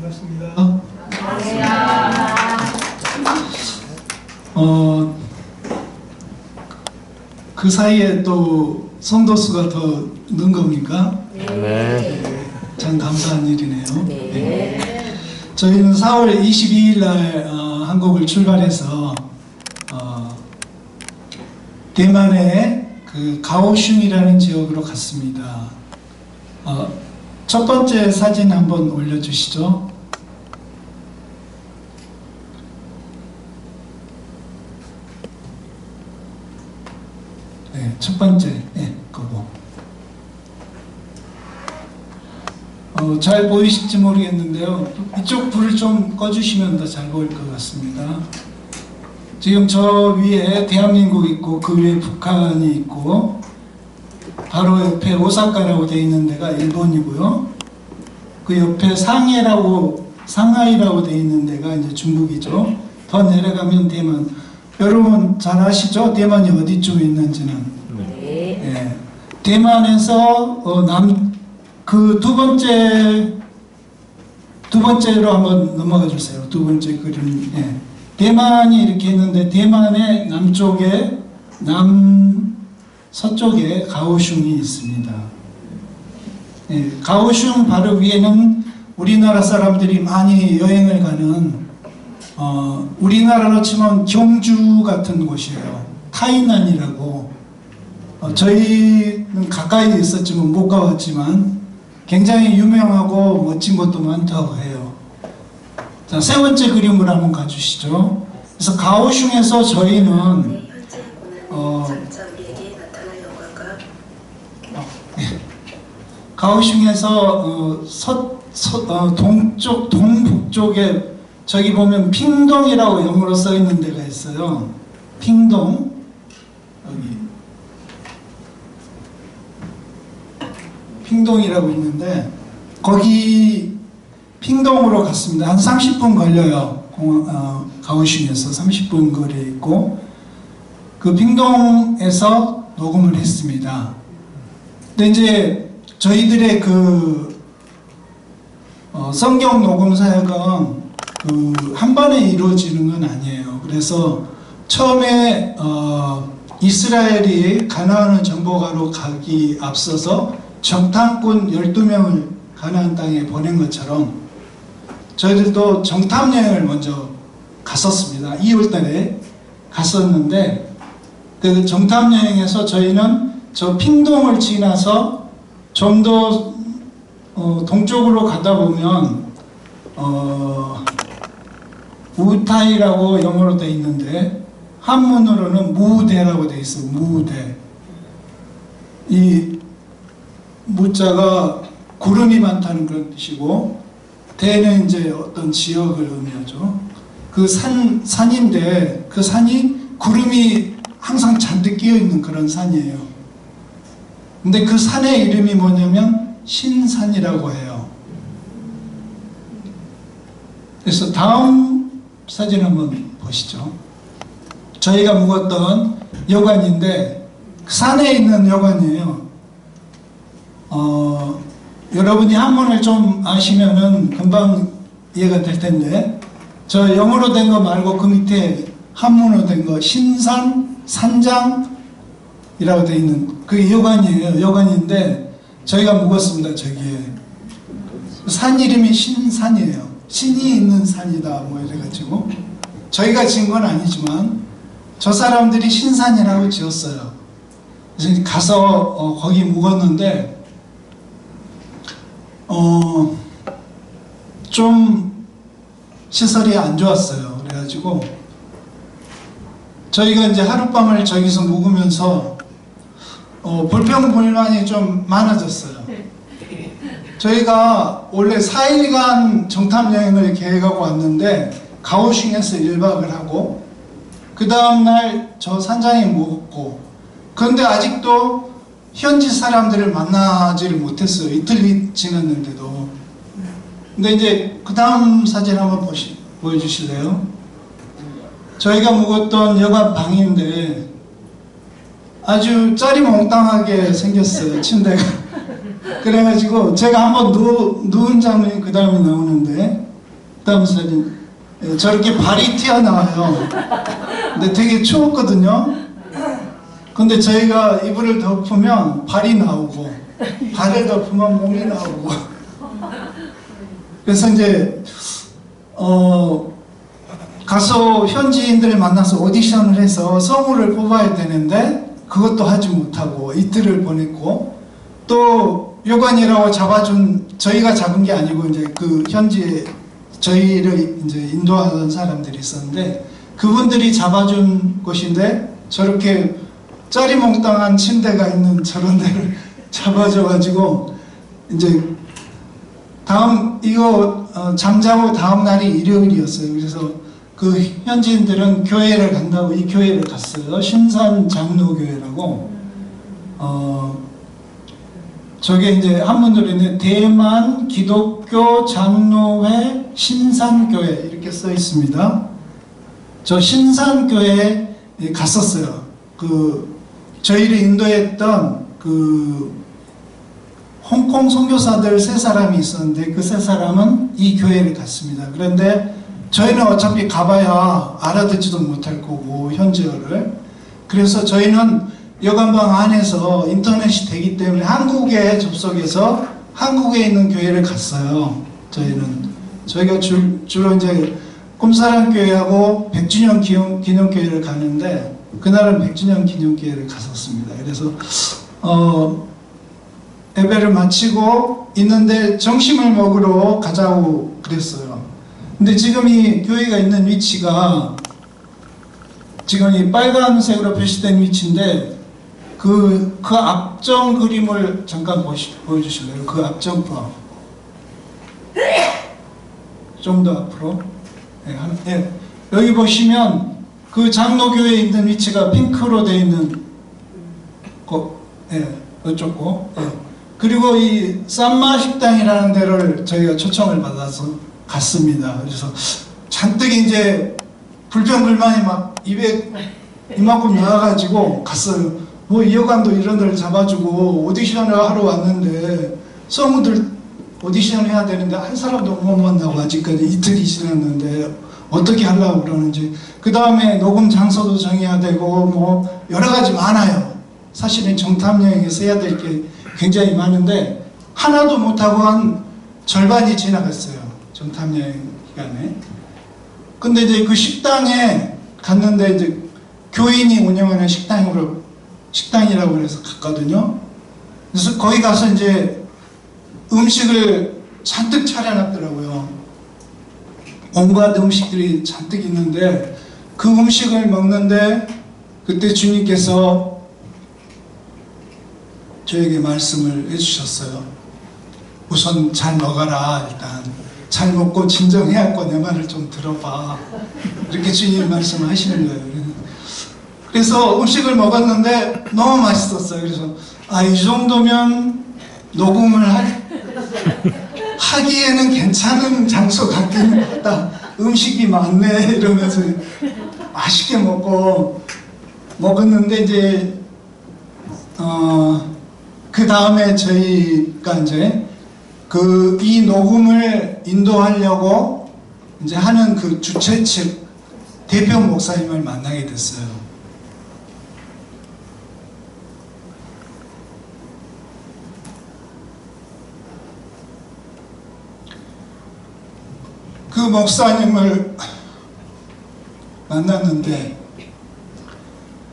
반갑습니다. 그 사이에 또 성도수가 더 는 겁니까? 네. 참 감사한 일이네요. 네. 저희는 4월 22일 날 한국을 출발해서 대만의 그 가오슝이라는 지역으로 갔습니다. 첫 번째 사진 한번 올려주시죠. 네, 첫 번째, 네, 그거. 잘 보이실지 모르겠는데요. 이쪽 불을 좀 꺼주시면 더 잘 보일 것 같습니다. 지금 저 위에 대한민국 있고 그 위에 북한이 있고 바로 옆에 오사카라고 되어 있는 데가 일본이고요. 그 옆에 상하이라고 되어 있는 데가 이제 중국이죠. 더 내려가면 대만. 여러분 잘 아시죠? 대만이 어디쯤에 있는지는. 네. 대만에서 그 두 번째로 한번 넘어가 주세요. 두 번째 그림. 네. 대만이 이렇게 있는데 대만의 남쪽에 서쪽에 가오슝이 있습니다. 네. 가오슝 바로 위에는 우리나라 사람들이 많이 여행을 가는 우리나라로 치면 경주 같은 곳이에요. 타이난이라고. 저희는 가까이 있었지만 못 가봤지만 굉장히 유명하고 멋진 것도 많다고 해요. 자, 세 번째 그림을 한번 가주시죠. 그래서 가오슝에서 저희는 가오슝에서 동북쪽에 저기 보면 핑동이라고 영어로 써 있는 데가 있어요. 핑동 여기 핑동이라고 있는데 거기 핑동으로 갔습니다. 한 30분 걸려요. 가오슝에서 30분 거리에 있고 그 핑동에서 녹음을 했습니다. 근데 이제 저희들의 그 성경 녹음 사역은 한 번에 이루어지는 건 아니에요. 그래서 처음에 이스라엘이 가나안을 정복하러 가기 앞서서 정탐꾼 12명을 가나안 땅에 보낸 것처럼 저희들도 정탐 여행을 먼저 갔었습니다. 2월달에 갔었는데 그 정탐 여행에서 저희는 저 핑동을 지나서 좀 더 동쪽으로 가다 보면 우타이라고 영어로 되어 있는데 한문으로는 무대라고 되어 있어요. 무대. 이 무자가 구름이 많다는 그런 뜻이고 대는 이제 어떤 지역을 의미하죠. 그 산인데 그 산이 구름이 항상 잔뜩 끼어 있는 그런 산이에요. 근데 그 산의 이름이 뭐냐면 신산이라고 해요. 그래서 다음 사진 한번 보시죠. 저희가 묵었던 여관인데 그 산에 있는 여관이에요. 여러분이 한문을 좀 아시면은 금방 이해가 될 텐데 저 영어로 된 거 말고 그 밑에 한문으로 된 거 신산 산장이라고 되어 있는 그 여관이에요. 여관인데 저희가 묵었습니다. 저기에 산 이름이 신산이에요. 신이 있는 산이다 뭐 이래가지고 저희가 지은 건 아니지만 저 사람들이 신산이라고 지었어요. 그래서 가서 거기 묵었는데 좀 시설이 안 좋았어요. 그래가지고 저희가 이제 하룻밤을 저기서 묵으면서 불평불만이 좀 많아졌어요. 저희가 원래 4일간 정탐여행을 계획하고 왔는데 가오슝에서 1박을 하고 그 다음날 저 산장에 묵었고 그런데 아직도 현지 사람들을 만나지를 못했어요. 이틀이 지났는데도. 근데 이제 그 다음 사진 한번 보여주실래요? 저희가 묵었던 여관 방인데 아주 짜리몽땅하게 생겼어요. 침대가. 그래가지고 제가 한번 누운 장면이 그 다음에 나오는데 다음 사진. 예, 저렇게 발이 튀어나와요. 근데 되게 추웠거든요. 근데 저희가 이불을 덮으면 발이 나오고, 발을 덮으면 몸이 나오고. 그래서 이제 가서 현지인들을 만나서 오디션을 해서 성우를 뽑아야 되는데 그것도 하지 못하고 이틀을 보냈고, 또 요관이라고 잡아준, 저희가 잡은 게 아니고 이제 그 현지에 저희를 이제 인도하던 사람들이 있었는데 그분들이 잡아준 곳인데 저렇게 짜리몽땅한 침대가 있는 저런 데를 잡아줘가지고 이제 다음 이거 잠자고 다음 날이 일요일이었어요. 그래서 그 현지인들은 교회를 간다고 이 교회를 갔어요. 신산 장로교회라고. 저게 이제 한문으로 있는 대만 기독교 장로회 신산교회 이렇게 써 있습니다. 저 신산교회에 갔었어요. 그 저희를 인도했던 그 홍콩 선교사들 3사람이 있었는데 그 3사람은 이 교회를 갔습니다. 그런데 저희는 어차피 가봐야 알아듣지도 못할 거고 현지어를. 그래서 저희는 여관방 안에서 인터넷이 되기 때문에 한국에 접속해서 한국에 있는 교회를 갔어요. 저희가 주로 이제 꿈사랑 교회하고 100주년 기념교회를 가는데 그날은 100주년 기념교회를 갔었습니다. 그래서 예배를 마치고 있는데 점심을 먹으러 가자고 그랬어요. 근데 지금 이 교회가 있는 위치가 지금 이 빨간색으로 표시된 위치인데 그 앞정 그림을 잠깐 보여주실래요? 그 앞정표 좀 더 앞으로. 네. 여기 보시면 그 장로교회에 있는 위치가 핑크로 되어 있는 이쪽 거. 그리고 이 쌈마 식당이라는 데를 저희가 초청을 받아서 갔습니다. 그래서 잔뜩 이제 불평불만이 막 입에 이만큼 나와가지고 갔어요. 뭐 이여관도 이런 데를 잡아주고 오디션을 하러 왔는데 성우들 오디션 해야 되는데 한 사람도 못 만나고 아직까지 이틀이 지났는데 어떻게 하려고 그러는지. 그 다음에 녹음 장소도 정해야 되고 뭐 여러 가지 많아요. 사실은 정탐 여행에서 해야 될 게 굉장히 많은데 하나도 못하고 한 절반이 지나갔어요. 정탐 여행 기간에. 근데 이제 그 식당에 갔는데 이제 교인이 운영하는 식당이라고 해서 갔거든요. 그래서 거기 가서 이제 음식을 잔뜩 차려놨더라고요. 온갖 음식들이 잔뜩 있는데 그 음식을 먹는데 그때 주님께서 저에게 말씀을 해주셨어요. 우선 잘 먹어라. 일단 잘 먹고 진정해갖고 내 말을 좀 들어봐. 이렇게 주님 말씀을 하시는 거예요. 그래서 음식을 먹었는데 너무 맛있었어요. 그래서 이 정도면 녹음을 하기에는 괜찮은 장소 같긴 하다. 음식이 많네 이러면서 맛있게 먹었는데 이제 그 다음에 저희가 이제 이 녹음을 인도하려고 이제 하는 그 주최 측 대표 목사님을 만나게 됐어요. 그 목사님을 만났는데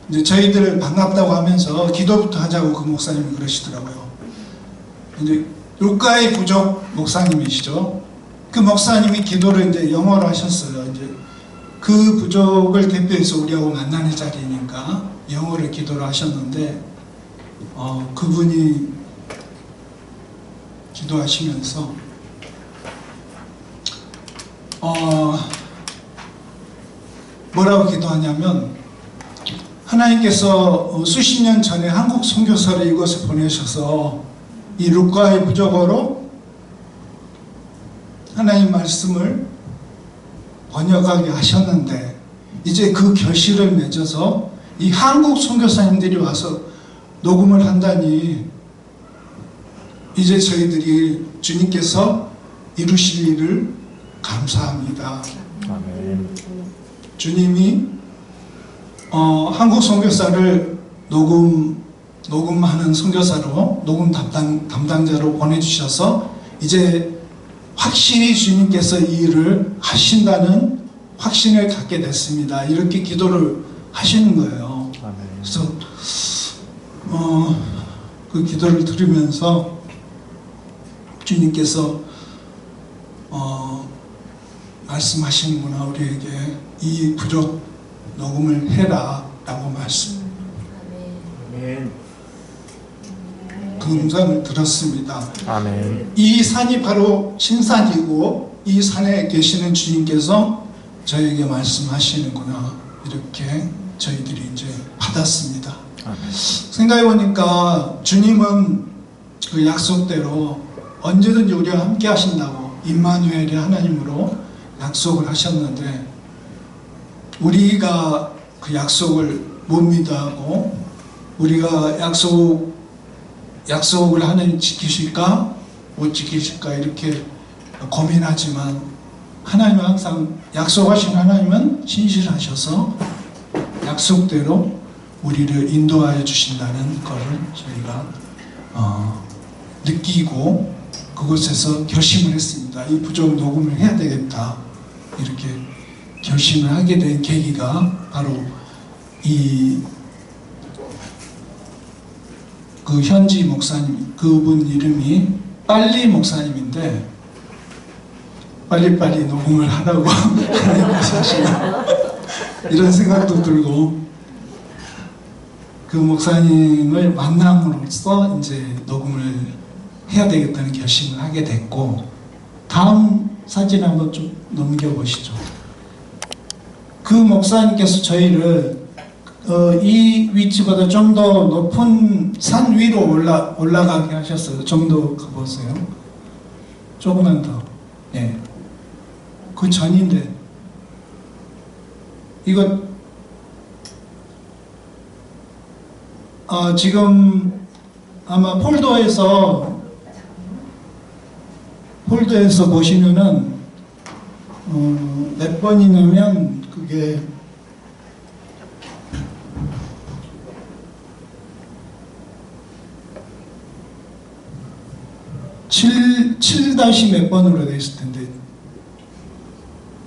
이제 저희들 반갑다고 하면서 기도부터 하자고 그 목사님이 그러시더라고요. 이제 루카의 부족 목사님이시죠. 그 목사님이 기도를 이제 영어로 하셨어요. 이제 그 부족을 대표해서 우리하고 만나는 자리니까 영어를 기도를 하셨는데 그분이 기도하시면서 뭐라고 기도하냐면 하나님께서 수십 년 전에 한국 선교사를 이곳에 보내셔서 이 루카의 부족어로 하나님 말씀을 번역하게 하셨는데 이제 그 결실을 맺어서 이 한국 선교사님들이 와서 녹음을 한다니 이제 저희들이 주님께서 이루실 일을 감사합니다. 아멘. 주님이 한국 선교사를 녹음하는 선교사로 녹음 담당자로 보내주셔서 이제 확실히 주님께서 이 일을 하신다는 확신을 갖게 됐습니다. 이렇게 기도를 하시는 거예요. 아멘. 그래서 그 기도를 들으면서 주님께서 말씀하시는구나, 우리에게 이 부족 녹음을 해라 라고 말씀. 아멘. 그 음성을 들었습니다. 아멘. 이 산이 바로 신산이고 이 산에 계시는 주님께서 저에게 말씀하시는구나, 이렇게 저희들이 이제 받았습니다. 아멘. 생각해보니까 주님은 그 약속대로 언제든지 우리와 함께 하신다고 임마누엘의 하나님으로 약속을 하셨는데, 우리가 그 약속을 못 믿어하고 우리가 약속을 하나님 지키실까 못 지키실까 이렇게 고민하지만, 하나님은 항상 약속하신 하나님은 신실하셔서 약속대로 우리를 인도하여 주신다는 것을 저희가 느끼고 그곳에서 결심을 했습니다. 이 부족 녹음을 해야 되겠다, 이렇게 결심을 하게 된 계기가 바로 그 현지 목사님, 그분 이름이 빨리 목사님인데 빨리빨리 녹음을 하라고 사실 이런 생각도 들고, 그 목사님을 만남으로써 이제 녹음을 해야 되겠다는 결심을 하게 됐고, 다음 사진 한번 좀 넘겨보시죠. 그 목사님께서 저희를 이 위치보다 좀 더 높은 산 위로 올라가게 하셨어요. 좀 더 가보세요. 조금만 더. 예. 그 전인데 이거 지금 아마 폴더에서 보시면은 몇 번이냐면 그게 7 몇 번으로 되어 있을 텐데,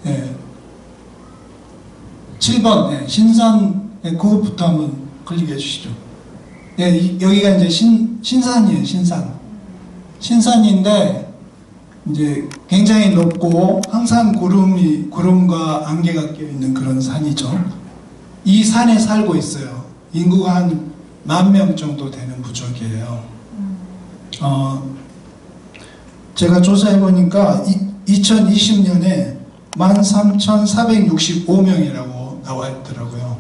예. 7번, 예. 신산, 예. 그것부터 한번 클릭해 주시죠. 예, 여기가 이제 신산이에요, 신산. 신산인데, 이제 굉장히 높고 항상 구름과 안개가 껴있는 그런 산이죠. 이 산에 살고 있어요. 인구가 한 10,000명 정도 되는 부족이에요. 제가 조사해보니까 2020년에 13,465명이라고 나와 있더라고요.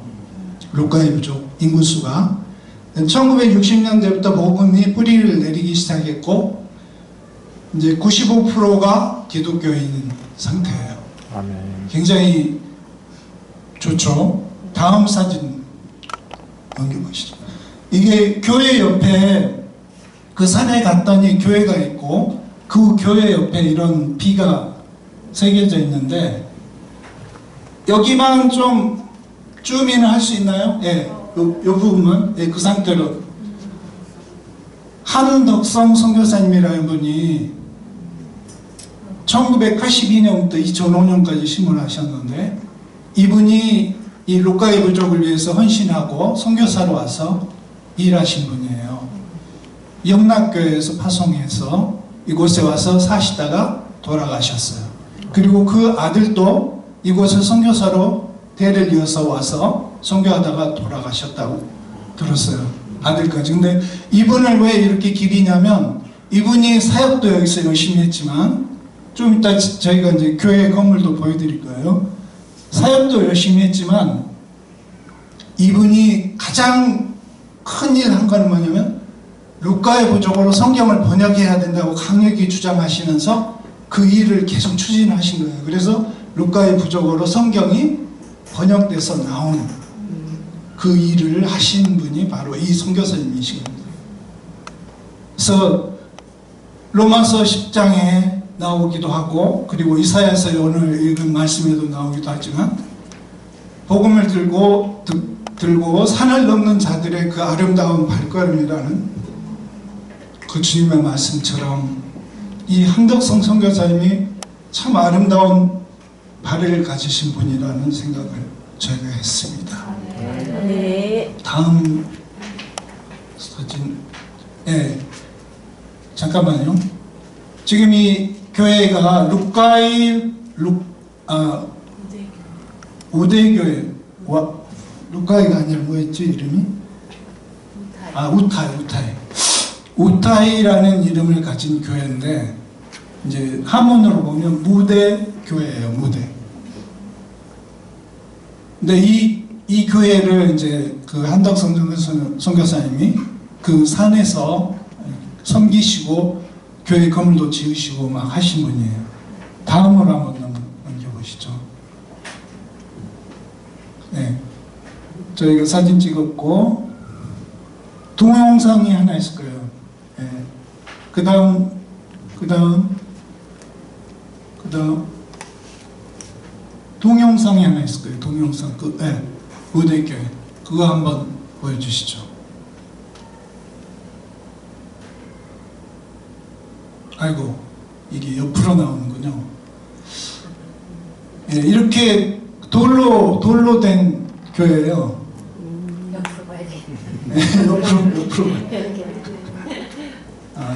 루카의 부족 인구수가. 1960년대부터 복음이 뿌리를 내리기 시작했고, 이제 95%가 기독교인 상태예요. 아멘. 굉장히 좋죠. 다음 사진 넘겨보시죠. 이게 교회 옆에, 그 산에 갔더니 교회가 있고, 그 교회 옆에 이런 비가 새겨져 있는데, 여기만 좀 줌인을 할 수 있나요? 예, 요 부분만, 예, 그 상태로. 한덕성 선교사님이라는 분이 1982년부터 2005년까지 신문을 하셨는데, 이분이 이 루카의 부족을 위해서 헌신하고 선교사로 와서 일하신 분이에요. 영락교회에서 파송해서 이곳에 와서 사시다가 돌아가셨어요. 그리고 그 아들도 이곳에 선교사로 대를 이어서 와서 선교하다가 돌아가셨다고 들었어요. 아들까지. 근데 이분을 왜 이렇게 기리냐면, 이분이 사역도 여기서 열심히 했지만, 좀 이따 저희가 이제 교회 건물도 보여드릴 거예요. 사역도 열심히 했지만, 이분이 가장 큰 일 한 거는 뭐냐면, 루카의 부족으로 성경을 번역해야 된다고 강력히 주장하시면서 그 일을 계속 추진하신 거예요. 그래서 루카의 부족으로 성경이 번역돼서 나온 그 일을 하신 분이 바로 이 선교사님이신 겁니다. 그래서 로마서 10장에 나오기도 하고, 그리고 이사야서 오늘 읽은 말씀에도 나오기도 하지만, 복음을 들고 산을 넘는 자들의 그 아름다운 발걸음이라는 그 주님의 말씀처럼 이 한덕성 선교사님이 참 아름다운 발을 가지신 분이라는 생각을 저희가 했습니다. 네. 다음 사진, 잠깐만요. 지금 이 교회가 우대교회, 루카이가 아니라 뭐였지 이름이? 우타이라는 이름을 가진 교회인데, 이제 한문으로 보면 무대 교회예요, 무대. 근데 이 교회를 이제 그 한덕성 선교사님이 그 산에서 섬기시고 교회 건물도 지으시고 막 하신 분이에요. 다음으로 한번 넘겨보시죠. 네, 저희가 사진 찍었고 동영상이 하나 있을 거예요. 네. 그 다음 동영상이 하나 있을 거예요. 동영상 무대교회 그거 한번 보여주시죠. 아이고, 이게 옆으로 나오는군요. 예, 이렇게 돌로 된 교회예요. 옆으로 봐야 돼. 네, 옆으로.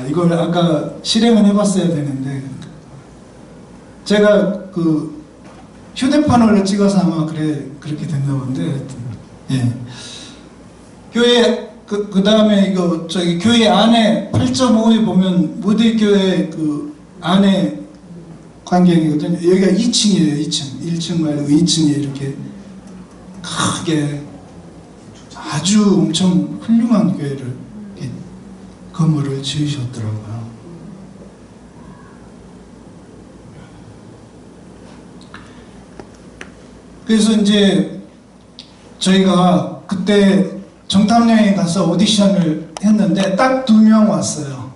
이걸 아까 실행은 해봤어야 되는데, 제가 그 휴대폰으로 찍어서 아마 그렇게 됐나 본데, 예. 교회 그 다음에 이거 저기 교회 안에 8.5에 보면 무대교회 그 안에 광경이거든요. 여기가 2층이에요. 1층 말고 2층에 이렇게 크게 아주 엄청 훌륭한 교회를 이렇게 건물을 지으셨더라고요. 그래서 이제 저희가 그때 정탐여행에 가서 오디션을 했는데 딱 2명 왔어요.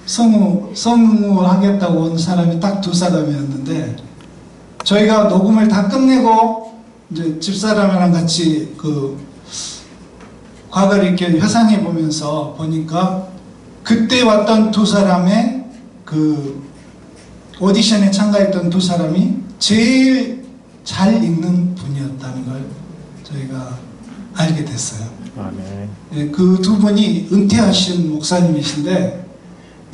성우 하겠다고 온 사람이 딱 2사람이었는데, 저희가 녹음을 다 끝내고 이제 집사람이랑 같이 그 과거를 이렇게 회상해 보면서 보니까 그때 왔던 2사람의 그 오디션에 참가했던 2사람이 제일 잘 읽는 분이었다는 걸 저희가 알게 됐어요. 네, 그 2분이 은퇴하신 목사님이신데,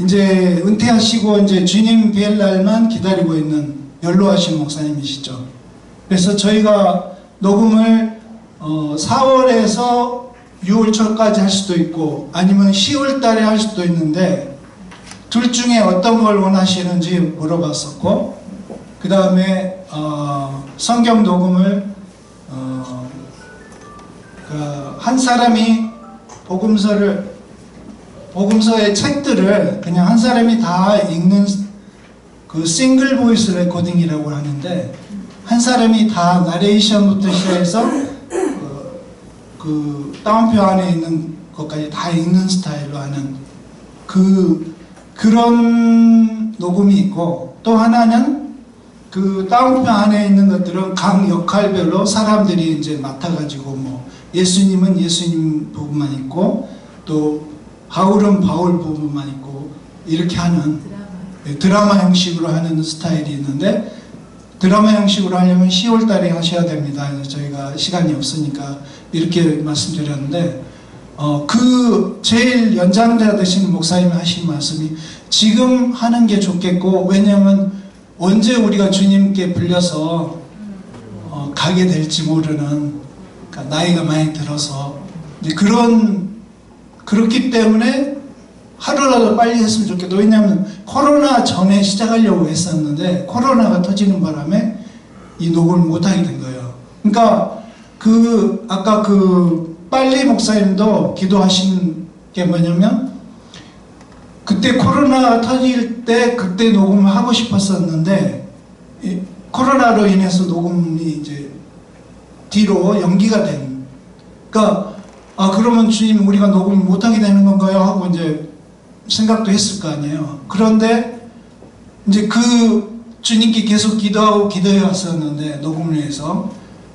이제 은퇴하시고 이제 주님 뵐 날만 기다리고 있는 연로하신 목사님이시죠. 그래서 저희가 녹음을 4월에서 6월 초까지 할 수도 있고 아니면 10월 달에 할 수도 있는데, 둘 중에 어떤 걸 원하시는지 물어봤었고, 그 다음에 성경 녹음을 한 사람이 복음서의 책들을 그냥 한 사람이 다 읽는 그 싱글 보이스 레코딩이라고 하는데, 한 사람이 다 나레이션부터 시작해서 그 다운표 안에 있는 것까지 다 읽는 스타일로 하는 그런 녹음이 있고, 또 하나는 그 다운표 안에 있는 것들은 각 역할별로 사람들이 이제 맡아가지고, 뭐 예수님은 예수님 부분만 있고, 또 바울은 바울 부분만 있고, 이렇게 하는 드라마 형식으로 하는 스타일이 있는데, 드라마 형식으로 하려면 10월 달에 하셔야 됩니다. 저희가 시간이 없으니까 이렇게 말씀드렸는데, 그 제일 연장자 되신 목사님이 하신 말씀이 지금 하는 게 좋겠고, 왜냐하면 언제 우리가 주님께 불려서 가게 될지 모르는, 그러니까 나이가 많이 들어서 이제 그렇기 때문에 하루라도 빨리 했으면 좋겠다. 왜냐하면 코로나 전에 시작하려고 했었는데 코로나가 터지는 바람에 이 녹음을 못하게 된 거예요. 그러니까 아까 빨리 목사님도 기도하신 게 뭐냐면, 그때 코로나가 터질 때 그때 녹음을 하고 싶었었는데 코로나로 인해서 녹음이 이제 뒤로 연기가 된. 그러니까 그러면 주님 우리가 녹음을 못하게 되는 건가요? 하고 이제 생각도 했을 거 아니에요. 그런데 이제 그 주님께 계속 기도하고 기도해 왔었는데 녹음을 해서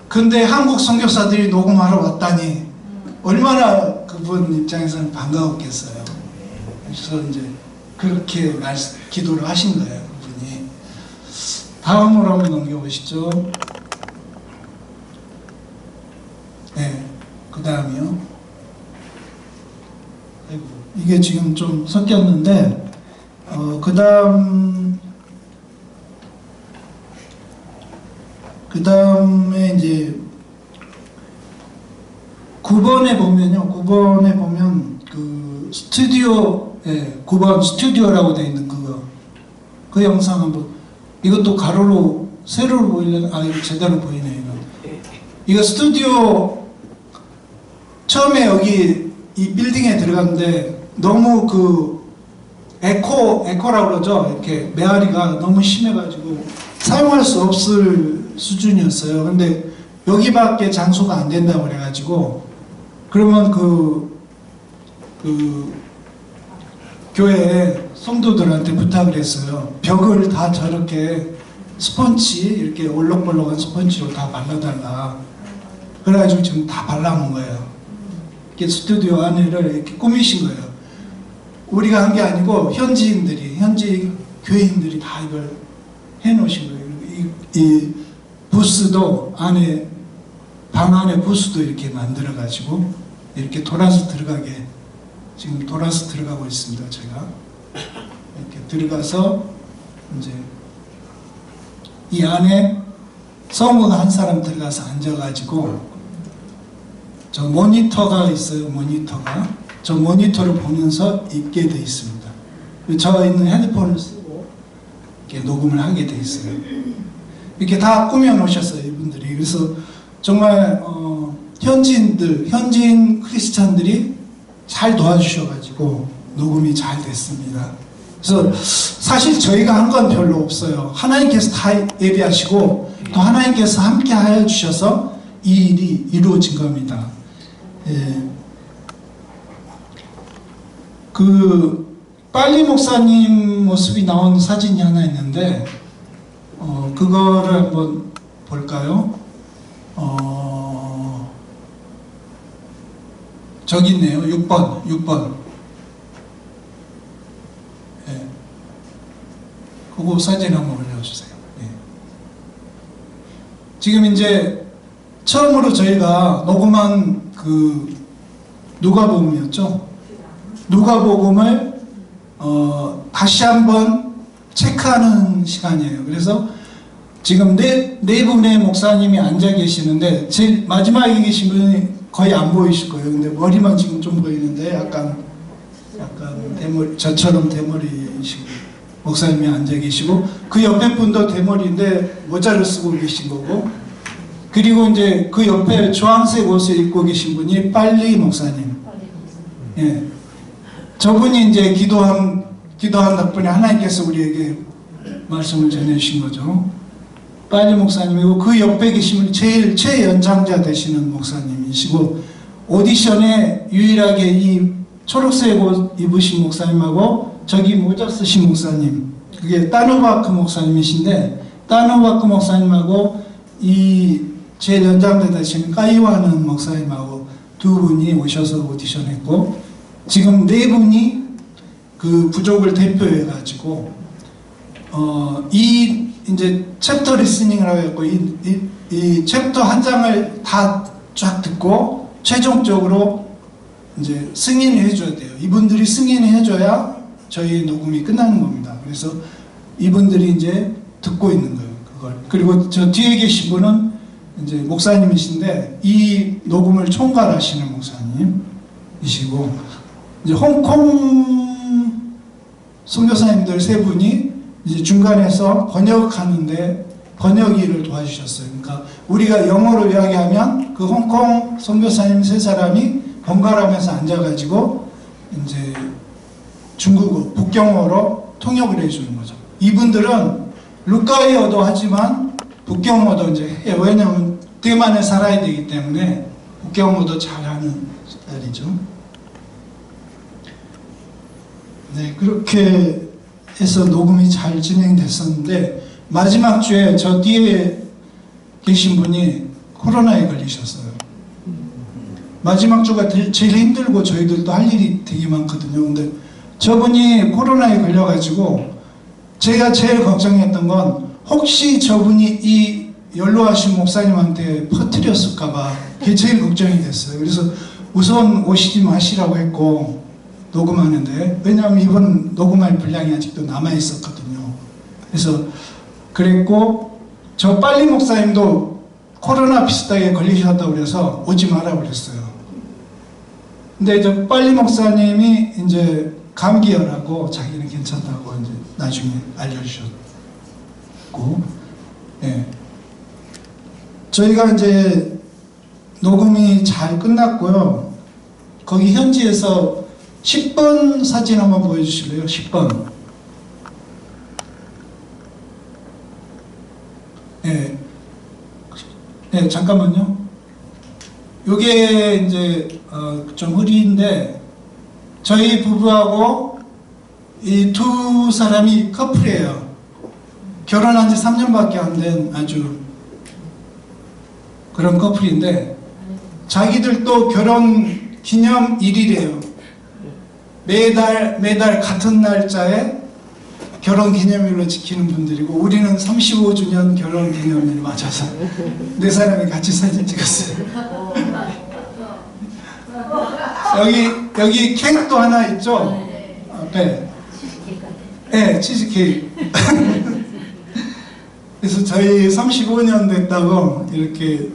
근데 한국 선교사들이 녹음하러 왔다니 얼마나 그분 입장에서는 반가웠겠어요. 그래서 이제 그렇게 기도를 하신 거예요, 그분이. 다음으로 한번 넘겨보시죠. 네, 그 다음이요. 이게 지금 좀 섞였는데, 그 다음에 이제 9번에 보면 그 스튜디오, 9번 스튜디오라고 되어 있는 그 영상 한번, 이것도 가로로 세로로 보이려나? 이거 제대로 보이네. 이거 스튜디오 처음에 여기 이 빌딩에 들어갔는데 너무 그 에코라고 그러죠. 이렇게 메아리가 너무 심해가지고 사용할 수 없을 수준이었어요. 근데 여기밖에 장소가 안 된다고 그래가지고 그러면 그 교회 성도들한테 부탁을 했어요. 벽을 다 저렇게 스펀지 이렇게 올록볼록한 스펀지로 다 발라달라. 그래가지고 지금 다 발라놓은 거예요. 이렇게 스튜디오 안에를 이렇게 꾸미신 거예요. 우리가 한 게 아니고 현지 교회인들이 다 이걸 해놓으신 거예요. 이 부스도 안에 방 안에 부스도 이렇게 만들어가지고 이렇게 돌아서 들어가게 지금 돌아서 들어가고 있습니다. 제가 이렇게 들어가서 이제 이 안에 성우가 한 사람 들어가서 앉아가지고 저 모니터가 있어요. 저 모니터를 보면서 읽게 돼 있습니다. 저 있는 핸드폰을 쓰고 이렇게 녹음을 하게 돼 있어요. 이렇게 다 꾸며 놓으셨어요, 이분들이. 그래서 정말 현지인 크리스찬들이 잘 도와주셔가지고 녹음이 잘 됐습니다. 그래서 사실 저희가 한 건 별로 없어요. 하나님께서 다 예비하시고 또 하나님께서 함께 하여 주셔서 이 일이 이루어진 겁니다. 예. 그 빨리 목사님 모습이 나온 사진이 하나 있는데 그거를 한번 볼까요? 저기 있네요. 6번. 예. 그거 사진 한번 올려주세요. 예. 지금 이제 처음으로 저희가 녹음한 그 누가복음이었죠. 누가복음을 다시 한번 체크하는 시간이에요. 그래서 지금 네 분의 목사님이 앉아 계시는데 제일 마지막에 계신 분이 거의 안 보이실 거예요. 근데 머리만 지금 좀 보이는데 약간 대머리, 저처럼 대머리이시고 목사님이 앉아 계시고 그 옆에 분도 대머리인데 모자를 쓰고 계신 거고 그리고 이제 그 옆에 주황색 옷을 입고 계신 분이 빨리 목사님. 예. 저분이 이제 기도한 덕분에 하나님께서 우리에게 말씀을 전해주신 거죠. 빨리 목사님이고 그 옆에 계시면 제일 최연장자 되시는 목사님이시고 오디션에 유일하게 이 초록색 옷 입으신 목사님하고 저기 모자 쓰신 목사님 그게 따누바크 목사님이신데 따누바크 목사님하고 이 제일 연장자 되시는 까이와는 목사님하고 두 분이 오셔서 오디션했고 지금 네 분이 그 부족을 대표해 가지고 이 이제 챕터 리스닝이라고 했고 이 챕터 한 장을 다 쫙 듣고 최종적으로 이제 승인을 해줘야 돼요. 이분들이 승인을 해줘야 저희 녹음이 끝나는 겁니다. 그래서 이분들이 이제 듣고 있는 거예요. 그걸. 그리고 저 뒤에 계신 분은 이제 목사님이신데 이 녹음을 총괄하시는 목사님이시고 이제 홍콩 선교사님들 세 분이 이제 중간에서 번역하는데 번역 일을 도와주셨어요. 그러니까 우리가 영어로 이야기하면 그 홍콩 선교사님 세 사람이 번갈아가면서 앉아가지고 이제 중국어, 북경어로 통역을 해주는 거죠. 이분들은 루카이어도 하지만 북경어도 이제 해요. 왜냐하면 대만에 살아야 되기 때문에 북경어도 잘하는 스타일이죠. 네, 그렇게 해서 녹음이 잘 진행됐었는데 마지막 주에 저 뒤에 계신 분이 코로나에 걸리셨어요. 마지막 주가 제일 힘들고 저희들도 할 일이 되게 많거든요. 근데 저분이 코로나에 걸려가지고 제가 제일 걱정했던 건 혹시 저분이 이 연로하신 목사님한테 퍼뜨렸을까봐 그게 제일 걱정이 됐어요. 그래서 우선 오시지 마시라고 했고 녹음하는데, 왜냐하면 이번 녹음할 분량이 아직도 남아있었거든요. 그래서 그랬고, 저 빨리 목사님도 코로나 비슷하게 걸리셨다고 그래서 오지 마라 그랬어요. 근데 저 빨리 목사님이 이제 감기열하고 자기는 괜찮다고 이제 나중에 알려주셨고, 예. 저희가 이제 녹음이 잘 끝났고요. 거기 현지에서 10번 사진 한번 보여주실래요? 10번. 예. 네, 잠깐만요. 요게 이제 좀 흐리인데 저희 부부하고 이 두 사람이 커플이에요. 결혼한 지 3년밖에 안 된 아주 그런 커플인데 자기들도 결혼 기념일이래요. 매달 같은 날짜에 결혼 기념일로 지키는 분들이고, 우리는 35주년 결혼 기념일 맞아서 네 사람이 같이 사진 찍었어요. 여기 케이크도 하나 있죠? 네. 네, 치즈케이크. 그래서 저희 35년 됐다고 이렇게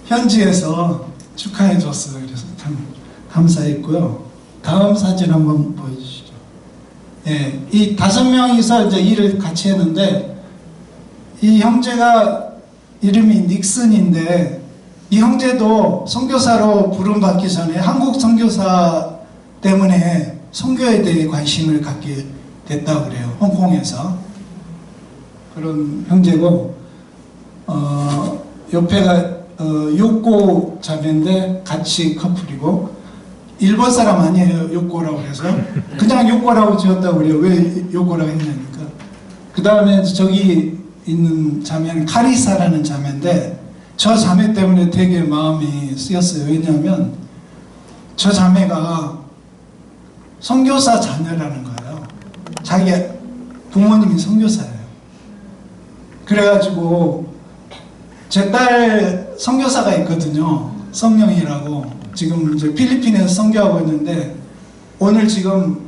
현지에서 축하해 줬어요. 그래서 참 감사했고요. 다음 사진 한번 보여주시죠. 예, 이 5명이서 이제 일을 같이 했는데, 이 형제가 이름이 닉슨인데, 이 형제도 선교사로 부름받기 전에 한국 선교사 때문에 선교에 대해 관심을 갖게 됐다고 그래요. 홍콩에서. 그런 형제고, 옆에가 요코 자매인데 같이 커플이고, 일본 사람 아니에요. 요코라고 해서 그냥 요코라고 지었다고 그래요. 왜 요코라고 했냐니까. 그 다음에 저기 있는 자매는 카리사라는 자매인데, 저 자매 때문에 되게 마음이 쓰였어요. 왜냐하면 저 자매가 선교사 자녀라는 거예요. 자기 부모님이 선교사예요. 그래가지고 제 딸 선교사가 있거든요. 성령이라고. 지금 이제 필리핀에서 선교하고 있는데, 오늘 지금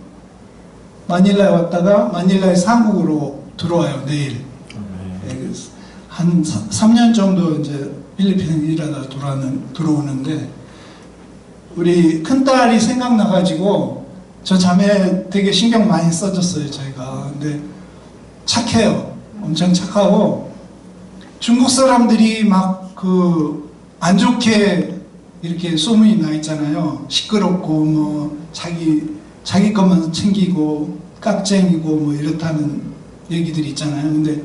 마닐라에 왔다가 마닐라에서 한국으로 들어와요. 내일. 네, 그래서 한 3년 정도 이제 필리핀에 일하다 들어오는데, 우리 큰딸이 생각나가지고 저 자매 되게 신경 많이 써줬어요. 저희가. 근데 착해요. 엄청 착하고, 중국 사람들이 막 안 좋게 이렇게 소문이 나 있잖아요. 시끄럽고 뭐 자기 것만 챙기고 깍쟁이고 뭐 이렇다는 얘기들이 있잖아요. 근데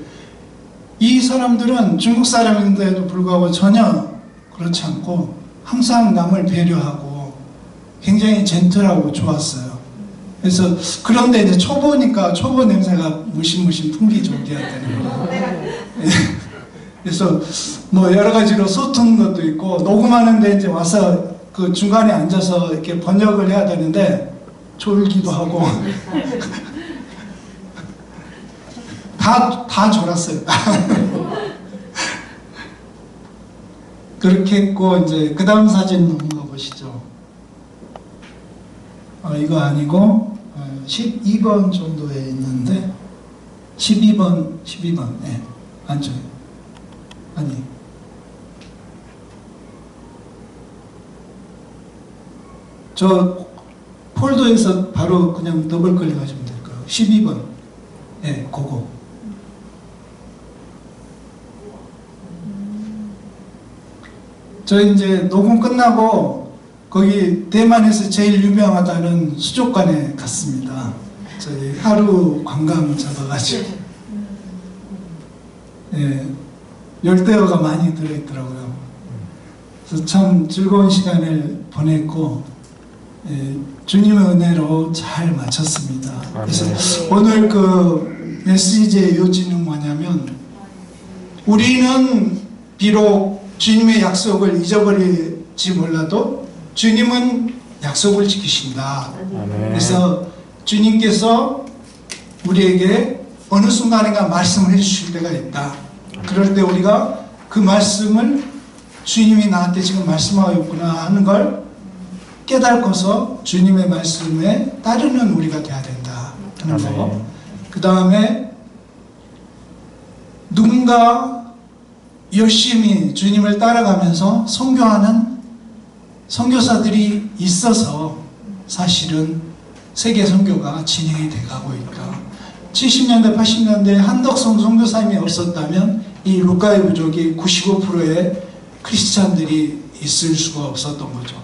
이 사람들은 중국 사람인데도 불구하고 전혀 그렇지 않고 항상 남을 배려하고 굉장히 젠틀하고 좋았어요. 그래서 그런데 이제 초보니까 초보 냄새가 무심무심 풍기죠. 우리한테는. 그래서 뭐 여러 가지로 소통 것도 있고, 녹음하는데 이제 와서 그 중간에 앉아서 이렇게 번역을 해야 되는데 졸기도 하고 다 졸았어요. 그렇게 했고, 이제 그 다음 사진 넘어가 보시죠. 이거 아니고 12번 정도에 있는데 12번 네, 안쪽에. 아니, 저 폴더에서 바로 그냥 더블 클릭하시면 될 거예요. 12번. 네, 그거. 저 이제 녹음 끝나고 거기 대만에서 제일 유명하다는 수족관에 갔습니다. 저희 하루 관광 잡아가지고. 예, 열대어가 많이 들어있더라고요. 그래서 참 즐거운 시간을 보냈고, 주님의 은혜로 잘 마쳤습니다. 그래서 아멘. 오늘 그 메시지의 요지는 뭐냐면, 우리는 비록 주님의 약속을 잊어버릴지 몰라도 주님은 약속을 지키신다. 아멘. 그래서 주님께서 우리에게 어느 순간인가 말씀을 해주실 때가 있다. 그럴 때 우리가 그 말씀을, 주님이 나한테 지금 말씀하고 있구나 하는 걸 깨닫고서 주님의 말씀에 따르는 우리가 돼야 된다 하는 거. 그 다음에 누군가 열심히 주님을 따라가면서 선교하는 선교사들이 있어서 사실은 세계 선교가 진행이 돼가고 있다. 70년대, 80년대에 한덕성 선교사님이 없었다면 이 루카의 부족이 95%의 크리스찬들이 있을 수가 없었던 거죠.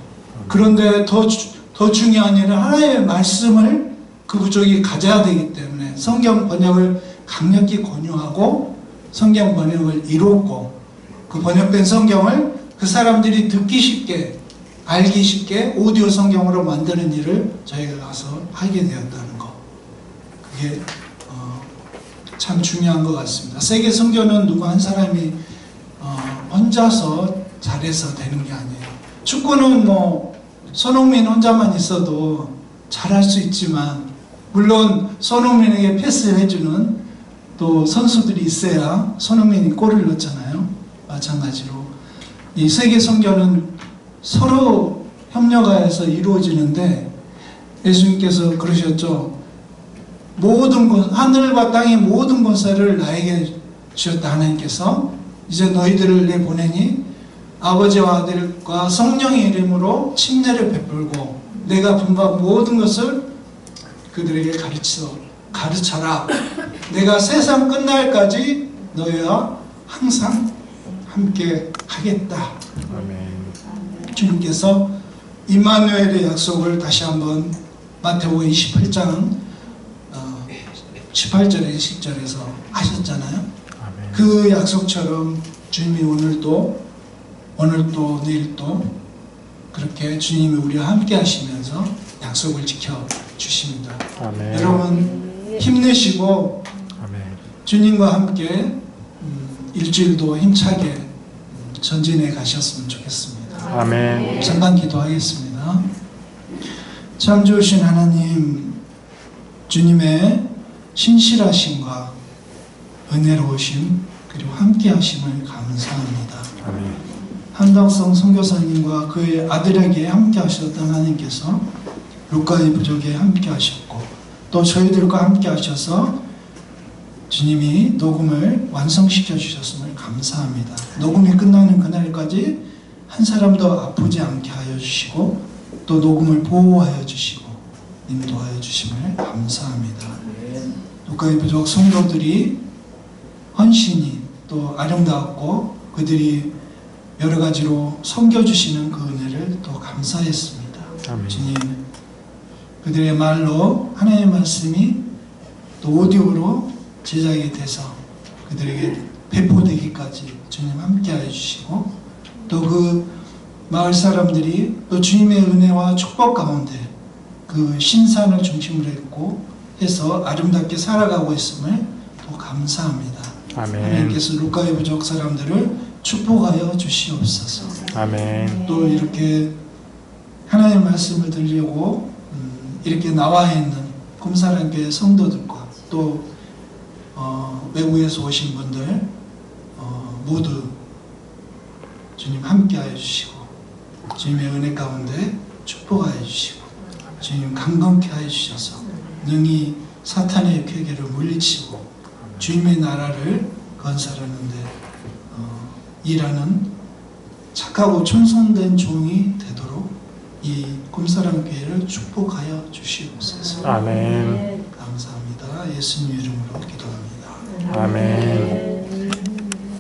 그런데 더 중요한 일은 하나님의 말씀을 그 부족이 가져야 되기 때문에 성경 번역을 강력히 권유하고 성경 번역을 이뤘고, 그 번역된 성경을 그 사람들이 듣기 쉽게, 알기 쉽게 오디오 성경으로 만드는 일을 저희가 가서 하게 되었다는 거. 그게 참 중요한 것 같습니다. 세계 선교는 누구 한 사람이 혼자서 잘해서 되는 게 아니에요. 축구는 뭐 손흥민 혼자만 있어도 잘할 수 있지만, 물론 손흥민에게 패스를 해주는 또 선수들이 있어야 손흥민이 골을 넣잖아요. 마찬가지로 이 세계 선교는 서로 협력하여서 이루어지는데, 예수님께서 그러셨죠. 모든 하늘과 땅의 모든 권세를 나에게 주셨다. 하나님께서 이제 너희들을 내보내니 아버지와 아들과 성령의 이름으로 침례를 베풀고 내가 분부한 모든 것을 그들에게 가르쳐라. 내가 세상 끝날까지 너희와 항상 함께 하겠다. 아멘. 주님께서 임마누엘의 약속을 다시 한번 마태복음 28장 18절에 10절에서 하셨잖아요. 아멘. 그 약속처럼 주님이 오늘도 내일도 그렇게 주님이 우리와 함께 하시면서 약속을 지켜주십니다. 아멘. 여러분 힘내시고 아멘. 주님과 함께 일주일도 힘차게 전진해 가셨으면 좋겠습니다. 아멘. 잠깐 기도하겠습니다. 참 좋으신 하나님, 주님의 신실하심과 은혜로우심 그리고 함께 하심을 감사합니다. 아멘. 한덕성 선교사님과 그의 아들에게 함께 하셨던 하나님께서 루카의 부족에 함께 하셨고, 또 저희들과 함께 하셔서 주님이 녹음을 완성시켜 주셨음을 감사합니다. 녹음이 끝나는 그날까지 한 사람도 아프지 않게 하여 주시고, 또 녹음을 보호하여 주시고 인도하여 주심을 감사합니다. 루카의 부족 성도들이 헌신이 또 아름다웠고, 그들이 여러 가지로 섬겨주시는 그 은혜를 또 감사했습니다. 아멘. 주님, 그들의 말로 하나님의 말씀이 또 오디오로 제작이 돼서 그들에게 배포되기까지 주님 함께하여 주시고, 또 그 마을 사람들이 또 주님의 은혜와 축복 가운데 그 신산을 중심으로 했고 해서 아름답게 살아가고 있음을 또 감사합니다. 아멘. 하나님께서 루카의 부족 사람들을 축복하여 주시옵소서. 아멘. 또 이렇게 하나님의 말씀을 들으려고 이렇게 나와 있는 꿈사랑교회 성도들과 또 외국에서 오신 분들 모두 주님 함께하여 주시고, 주님의 은혜 가운데 축복하여 주시고, 주님 강건케 하여 주셔서 능히 사탄의 괴계를 물리치고 주님의 나라를 건설하는데 일하는 착하고 충성된 종이 되도록 이 꿈사랑교회를 축복하여 주시옵소서. 아멘. 감사합니다. 예수님 이름으로 기도합니다. 아멘.